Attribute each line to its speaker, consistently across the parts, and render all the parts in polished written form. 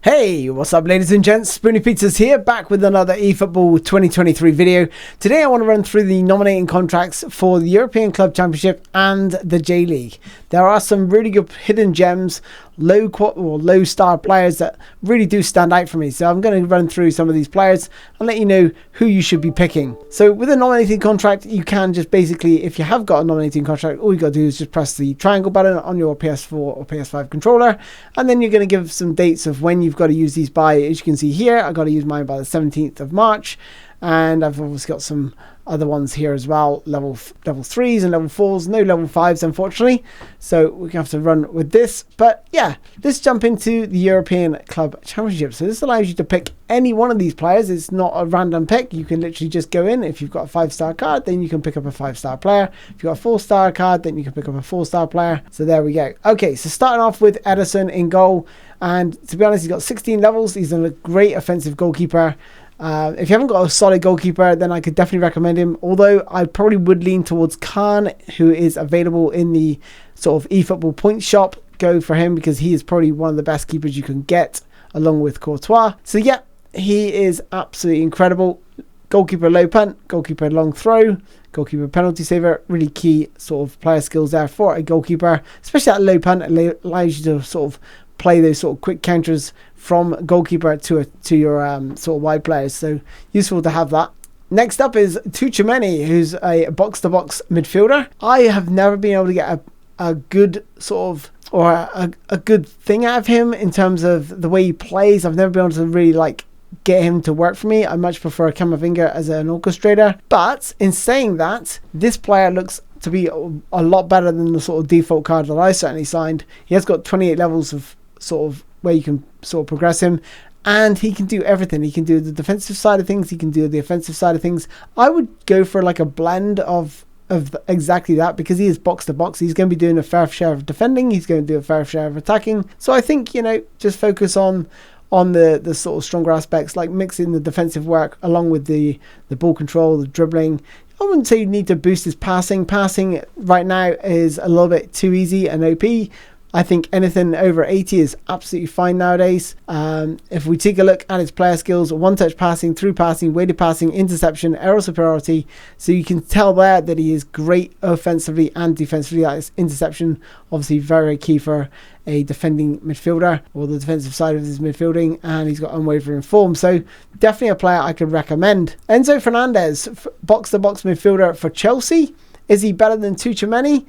Speaker 1: Hey, what's up ladies and gents, SpoonyPizzas here, back with another eFootball 2023 video. Today I want to run through the nominating contracts for the European Club Championship and the J.League. There are some really good hidden gems, low star players that really do stand out for me. So I'm going to run through some of these players and let you know who you should be picking. So with a nominating contract, you can just basically, if you have got a nominating contract, all you got to do is just press the triangle button on your PS4 or PS5 controller, and then you're going to give some dates of when you've got to use these by. As you can see here, I got to use mine by the 17th of March, and I've obviously got some other ones here as well, level 3s and level 4s, no level 5s unfortunately, so we're gonna have to run with this. But yeah, let's jump into the European Club Championship. So this allows you to pick any one of these players. It's not a random pick. You can literally just go in. If you've got a 5-star card, then you can pick up a 5-star player. If you've got a 4-star card, then you can pick up a 4-star player. So there we go. Okay, so starting off with Ederson in goal, and to be honest, he's got 16 levels. He's a great offensive goalkeeper. If you haven't got a solid goalkeeper, then I could definitely recommend him, although I probably would lean towards Khan, who is available in the sort of eFootball points shop. Go for him because he is probably one of the best keepers you can get, along with Courtois. So yeah, he is absolutely incredible. Goalkeeper low punt, goalkeeper long throw, goalkeeper penalty saver. Really key sort of player skills there for a goalkeeper, especially that low punt. It allows you to sort of play those sort of quick counters from goalkeeper to your sort of wide players, so useful to have that. Next up is Tchouaméni, who's a box-to-box midfielder. I have never been able to get a good sort of, or a good thing out of him in terms of the way he plays. I've never been able to really get him to work for me. I much prefer Camavinga as an orchestrator. But in saying that, this player looks to be a lot better than the sort of default card that I certainly signed. He has got 28 levels of sort of where you can sort of progress him, and he can do everything. He can do the defensive side of things, he can do the offensive side of things. I would go for like a blend of exactly that, because he is box to box. He's going to be doing a fair share of defending, he's going to do a fair share of attacking. So I think, you know, just focus on the sort of stronger aspects, like mixing the defensive work along with the ball control, the dribbling. I wouldn't say you need to boost his passing. Passing right now is a little bit too easy and OP. I think anything over 80 is absolutely fine nowadays. If we take a look at his player skills, one-touch passing, through passing, weighted passing, interception, aerial superiority. So you can tell there that he is great offensively and defensively. That is interception, obviously very key for a defending midfielder, or the defensive side of his midfielding, and he's got unwavering form. So definitely a player I could recommend. Enzo Fernandez, box-to-box midfielder for Chelsea. Is he better than Tchouaméni?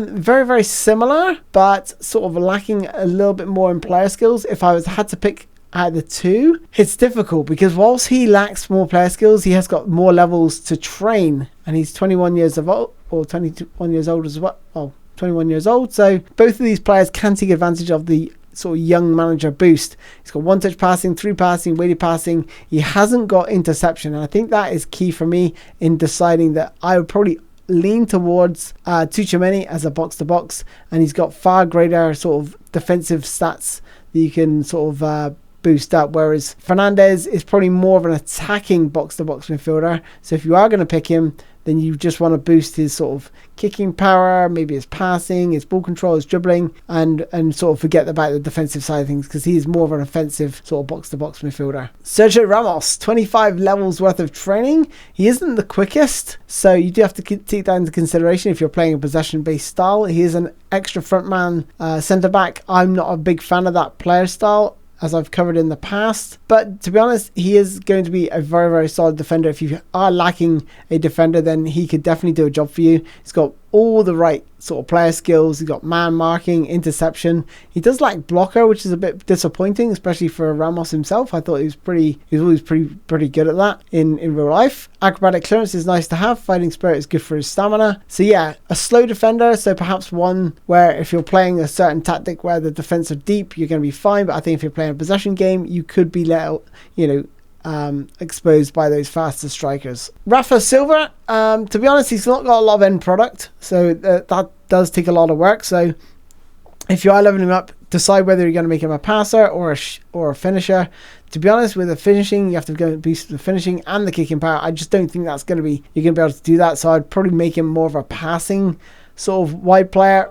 Speaker 1: Very, very similar, but sort of lacking a little bit more in player skills. If I had to pick out the two, it's difficult, because whilst he lacks more player skills, he has got more levels to train, and he's 21 years old, or 21 years old as well. Oh, 21 years old. So both of these players can take advantage of the sort of young manager boost. He's got one-touch passing, through passing, weighted passing. He hasn't got interception, and I think that is key for me in deciding that I would probably lean towards Tchouaméni as a box-to-box, and he's got far greater sort of defensive stats that you can sort of boost up, whereas Fernandez is probably more of an attacking box-to-box midfielder. So if you are going to pick him, then you just want to boost his sort of kicking power, maybe his passing, his ball control, his dribbling, and sort of forget about the defensive side of things, because he is more of an offensive sort of box-to-box midfielder. Sergio Ramos, 25 levels worth of training. He isn't the quickest, so you do have to take that into consideration if you're playing a possession-based style. He is an extra frontman centre-back. I'm not a big fan of that player style, as I've covered in the past, but to be honest, he is going to be a very, very solid defender. If you are lacking a defender, then he could definitely do a job for you. He's got all the right sort of player skills. He's got man marking, interception. He does lack blocker, which is a bit disappointing, especially for Ramos himself. I thought he was always pretty good at that in real life. Acrobatic clearance is nice to have. Fighting spirit is good for his stamina. So yeah, a slow defender, so perhaps one where if you're playing a certain tactic where the defense are deep, you're going to be fine. But I think if you're playing a possession game, you could be let out, exposed by those faster strikers. Rafa Silva, to be honest, he's not got a lot of end product, so that does take a lot of work. So if you are leveling him up, decide whether you're going to make him a passer or a finisher. To be honest, with the finishing, you have to go and boost the finishing and the kicking power. I just don't think that's going to be, you're going to be able to do that. So I'd probably make him more of a passing sort of wide player.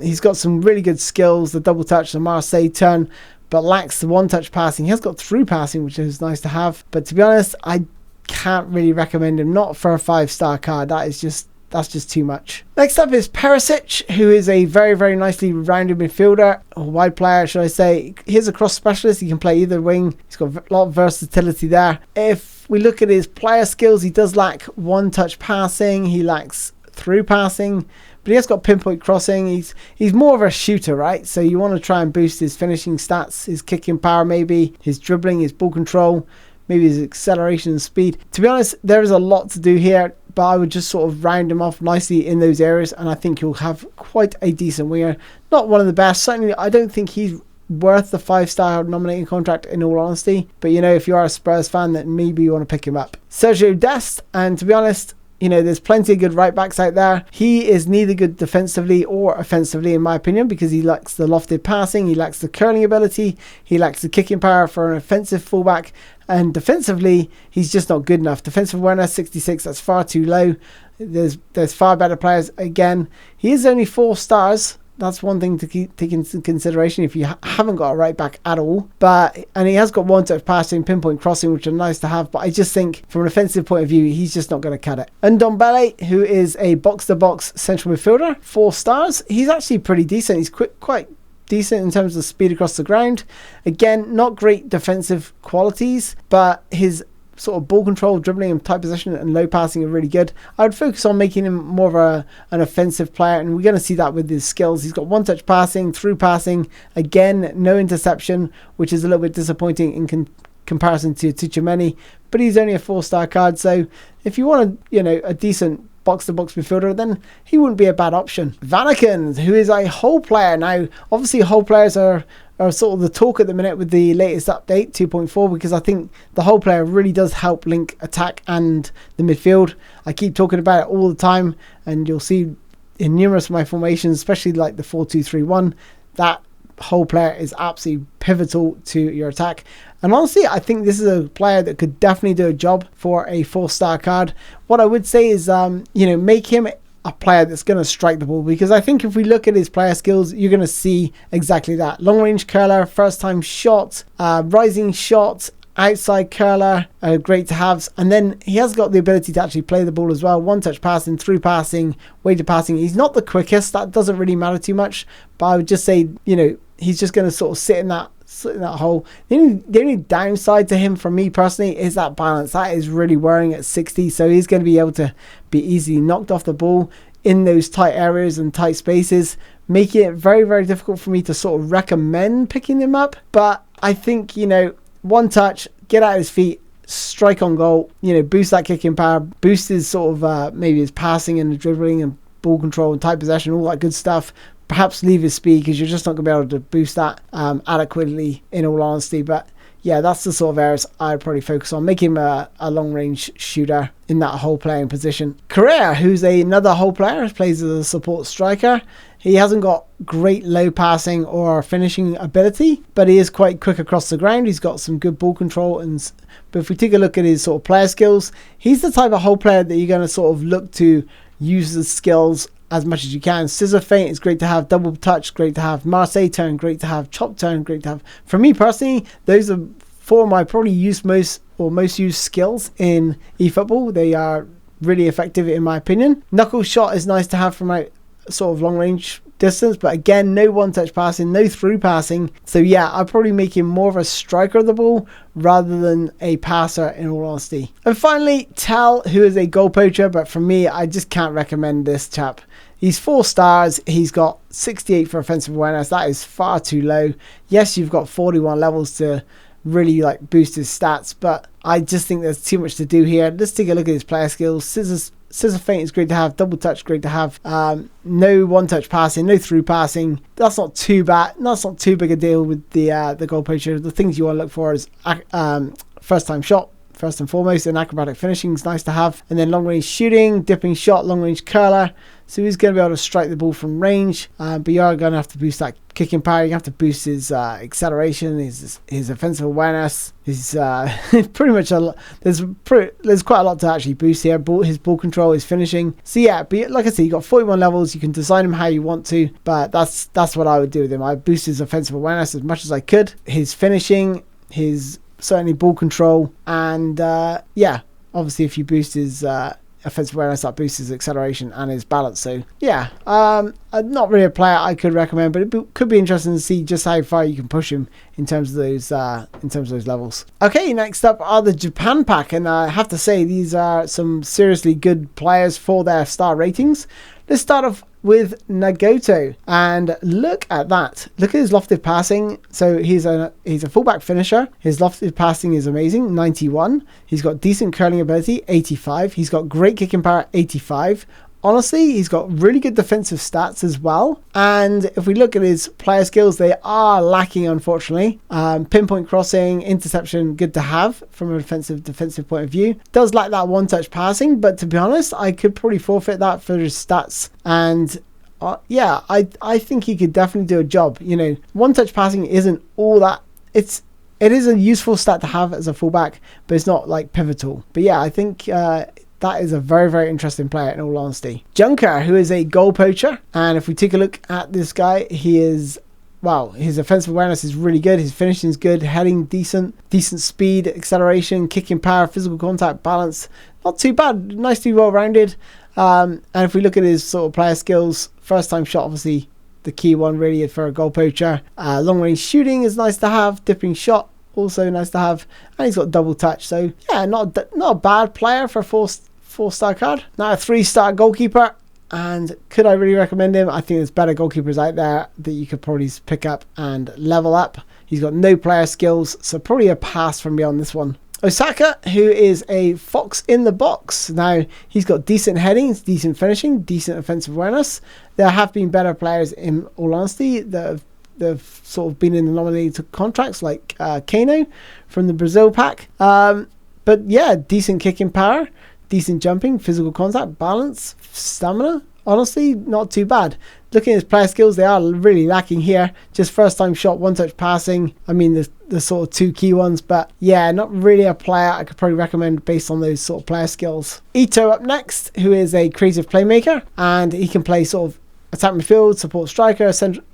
Speaker 1: He's got some really good skills, the double touch, the Marseille turn, but lacks the one-touch passing. He has got through passing, which is nice to have, but to be honest, I can't really recommend him, not for a 5-star card. That's just too much. Next up is Perisic, who is a very, very nicely rounded midfielder, or wide player, should I say. He's a cross specialist. He can play either wing. He's got a lot of versatility there. If we look at his player skills, he does lack one-touch passing. He lacks through passing, but he has got pinpoint crossing. He's more of a shooter, right? So you want to try and boost his finishing stats, his kicking power maybe, his dribbling, his ball control, maybe his acceleration and speed. To be honest, there is a lot to do here, but I would just sort of round him off nicely in those areas, and I think he'll have quite a decent winger. Not one of the best. Certainly, I don't think he's worth the 5-star nominating contract, in all honesty. But, you know, if you are a Spurs fan, then maybe you want to pick him up. Sergio Dest, and to be honest, you know, there's plenty of good right backs out there. He is neither good defensively or offensively, in my opinion, because he lacks the lofted passing, he lacks the curling ability, he lacks the kicking power for an offensive fullback, and defensively, he's just not good enough. Defensive awareness 66, that's far too low. There's far better players. Again, he is only 4 stars. That's one thing to take into consideration if you haven't got a right back at all. And he has got one-touch passing, pinpoint crossing, which are nice to have. But I just think from an offensive point of view, he's just not going to cut it. And Ndombele, who is a box-to-box central midfielder, 4 stars. He's actually pretty decent. He's quite decent in terms of speed across the ground. Again, not great defensive qualities, but his sort of ball control, dribbling and tight possession and low passing are really good. I would focus on making him more of an offensive player, and we're going to see that with his skills. He's got one-touch passing, through passing, again, no interception, which is a little bit disappointing in comparison to Tchouaméni, but he's only a 4-star card, so if you want a decent box-to-box midfielder, then he wouldn't be a bad option. Vanaken, who is a whole player. Now, obviously, whole players are sort of the talk at the minute with the latest update 2.4, because I think the whole player really does help link attack and the midfield. I keep talking about it all the time, and you'll see in numerous of my formations, especially like the 4-2-3-1, that whole player is absolutely pivotal to your attack. And honestly, I think this is a player that could definitely do a job for a 4-star card. What I would say is, make him a player that's going to strike the ball, because I think if we look at his player skills, you're going to see exactly that. Long range curler, first time shot, rising shot, outside curler, great to have. And then he has got the ability to actually play the ball as well. One-touch passing, through passing, weighted passing. He's not the quickest. That doesn't really matter too much. But I would just say, he's just going to sort of sit in that hole. The only downside to him, for me personally, is that balance. That is really worrying at 60. So he's going to be able to be easily knocked off the ball in those tight areas and tight spaces, making it very, very difficult for me to sort of recommend picking him up. But I think, one touch, get out his feet, strike on goal, boost that kicking power, boost his sort of maybe his passing and the dribbling and ball control and tight possession, all that good stuff. Perhaps leave his speed, because you're just not going to be able to boost that adequately, in all honesty. But yeah, that's the sort of areas I'd probably focus on. Make him a long-range shooter in that whole playing position. Correa, who's another whole player, plays as a support striker. He hasn't got great low passing or finishing ability, but he is quite quick across the ground. He's got some good ball control. But if we take a look at his sort of player skills, he's the type of whole player that you're going to sort of look to use the skills as much as you can. Scissor feint is great to have, double touch great to have, Marseille turn great to have, chop turn great to have. For me personally, those are 4 of my probably most used skills in eFootball. They are really effective in my opinion. Knuckle shot is nice to have from a sort of long range distance, but again, no one-touch passing, no through passing. So yeah, I'd probably make him more of a striker of the ball rather than a passer, in all honesty. And finally, Tell, who is a goal poacher, but for me, I just can't recommend this chap. He's 4 stars. He's got 68 for offensive awareness. That is far too low. Yes, you've got 41 levels to really boost his stats, but I just think there's too much to do here. Let's take a look at his player skills. Scissor feint is great to have, double touch great to have, no one-touch passing, no through passing. That's not too bad. That's not too big a deal with the goal poacher. The things you want to look for is first time shot, first and foremost, and acrobatic finishing is nice to have. And then long range shooting, dipping shot, long range curler. So he's going to be able to strike the ball from range, but you are going to have to boost that kicking power. You have to boost his acceleration, his offensive awareness. His pretty much there's quite a lot to actually boost here. His ball control, his finishing. So yeah, but like I said, you got 41 levels. You can design him how you want to, but that's what I would do with him. I boost his offensive awareness as much as I could. His finishing, his certainly ball control, and yeah, obviously if you boost his offensive awareness, that boosts his acceleration and his balance. So yeah, not really a player I could recommend, but it could be interesting to see just how far you can push him in terms of those levels. Okay, next up are the Japan pack, and I have to say these are some seriously good players for their star ratings. Let's start off with Nagato, and look at that. Look at his lofted passing. So he's a fullback finisher. His lofted passing is amazing, 91. He's got decent curling ability, 85. He's got great kicking power, 85. Honestly, he's got really good defensive stats as well. And if we look at his player skills, they are lacking, unfortunately. Pinpoint crossing, interception, good to have from a defensive point of view. Does lack that one-touch passing, but to be honest, I could probably forfeit that for his stats. And yeah, I think he could definitely do a job. You know, one-touch passing isn't all that. It is a useful stat to have as a fullback, but it's not like pivotal. But yeah, I think that is a very, very interesting player in all honesty. Junker, who is a goal poacher. And if we take a look at this guy, he is, wow, his offensive awareness is really good. His finishing is good. Heading decent speed, acceleration, kicking power, physical contact, balance. Not too bad. Nicely well-rounded. And if we look at his sort of player skills, first time shot, obviously the key one really for a goal poacher. Long range shooting is nice to have. Dipping shot, also nice to have, and he's got double touch. So yeah, not a bad player for a four-star card. Now a 3-star goalkeeper, and could I really recommend him? I think there's better goalkeepers out there that you could probably pick up and level up. He's got no player skills, so probably a pass from me on this one. Osaka, who is a fox in the box. Now he's got decent headings, decent finishing, decent offensive awareness. There have been better players, in all honesty, that have sort of been in the nominated contracts, like Kano from the Brazil pack. But yeah, decent kicking power, decent jumping, physical contact, balance, stamina. Honestly, not too bad. Looking at his player skills, they are really lacking here. Just first time shot, one-touch passing. I mean, the sort of two key ones. But yeah, not really a player I could probably recommend based on those sort of player skills. Ito up next, who is a creative playmaker. And he can play sort of attack midfield, support striker,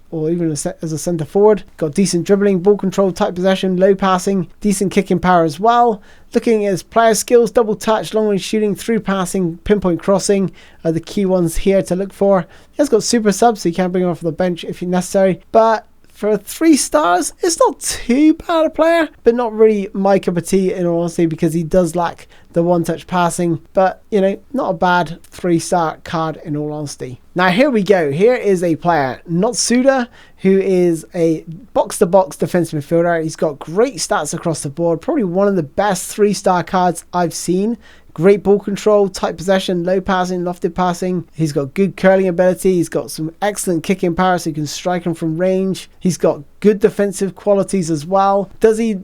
Speaker 1: or even as a centre forward. Got decent dribbling, ball control, tight possession, low passing, decent kicking power as well. Looking at his player skills, double touch, long range shooting, through passing, pinpoint crossing are the key ones here to look for. He has got super subs, so you can bring him off the bench if necessary. But for 3 stars, it's not too bad a player, but not really my cup of tea in all honesty, because he does lack the one-touch passing. But, you know, not a bad 3-star card in all honesty. Now here we go. Here is a player, Notsuda, who is a box-to-box defensive midfielder. He's got great stats across the board. Probably one of the best 3-star cards I've seen. Great ball control, tight possession, low passing, lofted passing. He's got good curling ability. He's got some excellent kicking power, so you can strike him from range. He's got good defensive qualities as well. Does he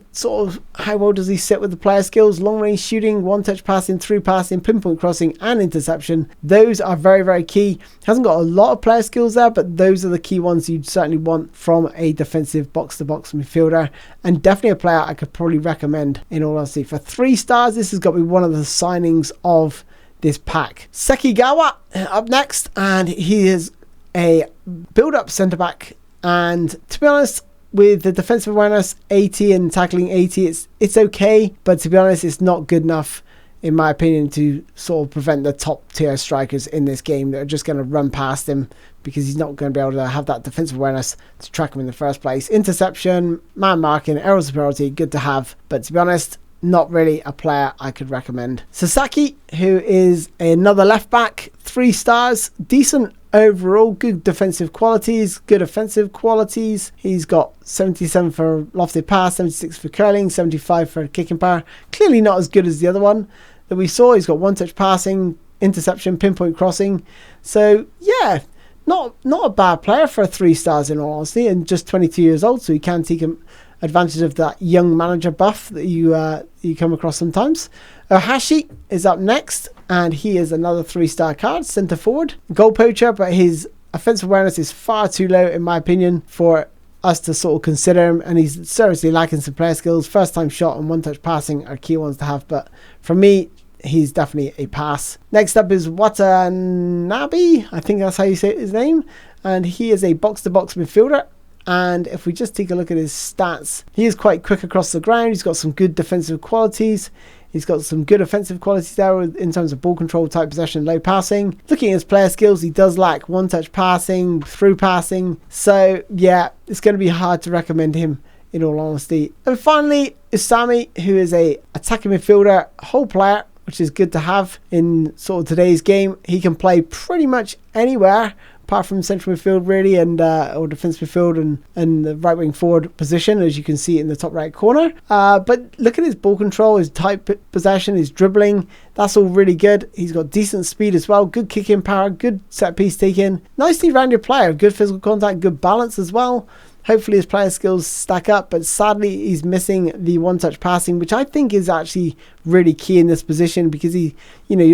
Speaker 1: how well does he sit with the player skills? Long range shooting, one-touch passing, through passing, pinpoint crossing, and interception. Those are very, very key. Hasn't got a lot of player skills there, but those are the key ones you'd certainly want from a defensive box-to-box midfielder, and definitely a player I could probably recommend in all honesty. For 3 stars, this has got to be one of the signings of this pack. Sekigawa up next, and he is a build-up centre-back, and to be honest, with the defensive awareness 80 and tackling 80, it's okay, but to be honest, it's not good enough in my opinion to sort of prevent the top tier strikers in this game that are just going to run past him, because he's not going to be able to have that defensive awareness to track him in the first place. Interception, man marking, aerial superiority, good to have, but to be honest, not really a player I could recommend. Sasaki, who is another left back, 3 stars, decent overall, good defensive qualities, good offensive qualities. He's got 77 for lofted pass, 76 for curling, 75 for kicking power. Clearly not as good as the other one that we saw. He's got one-touch passing, interception, pinpoint crossing. So yeah, not a bad player for 3 stars in all honesty, and just 22 years old, so he can take him advantage of that young manager buff that you come across sometimes. Ohashi is up next, and he is another 3-star card, centre forward, goal poacher, but his offensive awareness is far too low in my opinion for us to sort of consider him, and he's seriously lacking some player skills. First time shot and one touch passing are key ones to have, but for me he's definitely a pass. Next up is Watanabe, I think that's how you say his name, and he is a box-to-box midfielder. And if we just take a look at his stats, he is quite quick across the ground. He's got some good defensive qualities. He's got some good offensive qualities there in terms of ball control, tight possession, low passing. Looking at his player skills, he does lack one-touch passing, through passing. So yeah, it's going to be hard to recommend him in all honesty. And finally, Usami, who is a attacking midfielder, whole player, which is good to have in sort of today's game. He can play pretty much anywhere apart from central midfield really, and or defense midfield and the right wing forward position, as you can see in the top right corner. But look at his ball control, his tight possession, his dribbling. That's all really good. He's got decent speed as well, good kicking power, good set piece taking, nicely rounded player, good physical contact, good balance as well. Hopefully his player skills stack up, but sadly he's missing the one-touch passing, which I think is actually really key in this position, because you're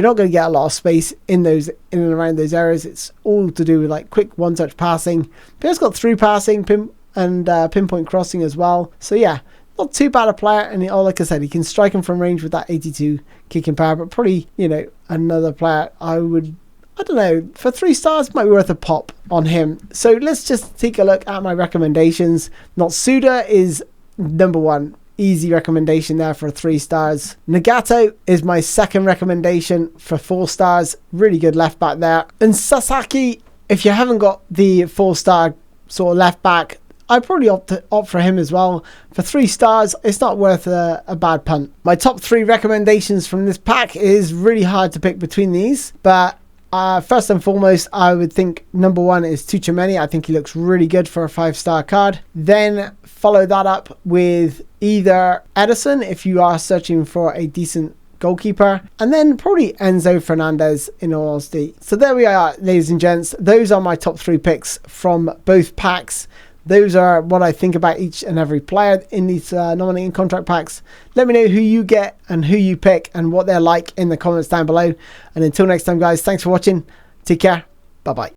Speaker 1: not going to get a lot of space in and around those areas. It's all to do with like quick one-touch passing. But he's got through passing and pinpoint crossing as well. So yeah, not too bad a player, and like I said, he can strike him from range with that 82 kicking power. But probably another player I don't know, for 3 stars might be worth a pop on him. So let's just take a look at my recommendations. Notsuda is number 1. Easy recommendation there for 3 stars. Nagato is my second recommendation for 4 stars. Really good left back there. And Sasaki, if you haven't got the 4-star sort of left back, I'd probably opt for him as well. For 3 stars, it's not worth a bad punt. My top 3 recommendations from this pack is really hard to pick between these, but first and foremost, I would think number 1 is Tuchemeni. I think he looks really good for a 5-star card. Then follow that up with either Edison, if you are searching for a decent goalkeeper, and then probably Enzo Fernandez in all honesty. So there we are, ladies and gents. Those are my top 3 picks from both packs. Those are what I think about each and every player in these nominating contract packs. Let me know who you get and who you pick and what they're like in the comments down below. And until next time, guys, thanks for watching. Take care. Bye-bye.